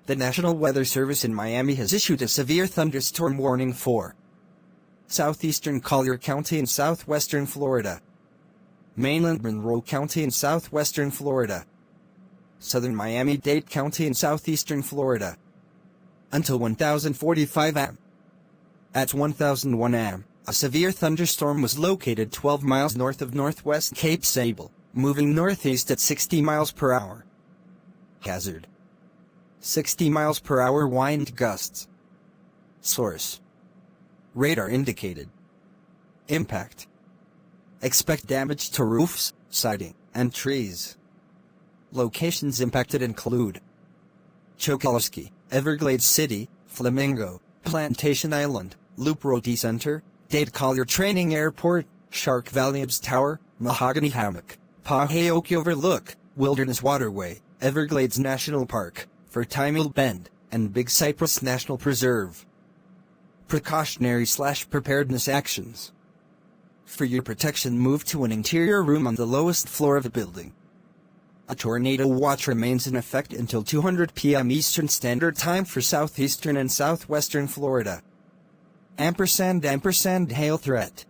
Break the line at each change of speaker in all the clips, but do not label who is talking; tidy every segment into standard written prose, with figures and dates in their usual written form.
The National Weather Service in Miami has issued a severe thunderstorm warning for southeastern Collier County in southwestern Florida, mainland Monroe County in southwestern Florida, southern Miami-Dade County in southeastern Florida, until 1045 am. At 1001 am, a severe thunderstorm was located 12 miles north of northwest Cape Sable, moving northeast at 60 miles per hour. Hazard: 60 miles per hour wind gusts. Source: radar indicated. Impact: expect damage to roofs, siding, and trees. Locations impacted include Chokoloskee, Everglades City, Flamingo, Plantation Island, Loop Road Center, Dade Collier Training Airport, Shark Valley Abs Tower, Mahogany Hammock, Pahaoke Overlook, Wilderness Waterway, Everglades National Park, Fertile Bend, and Big Cypress National Preserve. Precautionary/preparedness actions. For your protection, move to an interior room on the lowest floor of the building. A tornado watch remains in effect until 2:00 p.m. Eastern Standard Time for southeastern and southwestern Florida. & hail threat.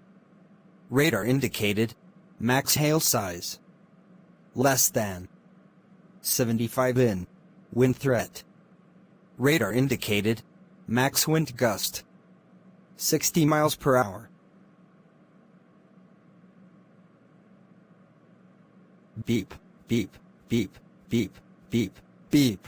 Radar indicated. Max hail size: less than 75 in. Wind threat. Radar indicated. Max wind gust: 60 miles per hour. Beep, beep, beep, beep, beep, beep.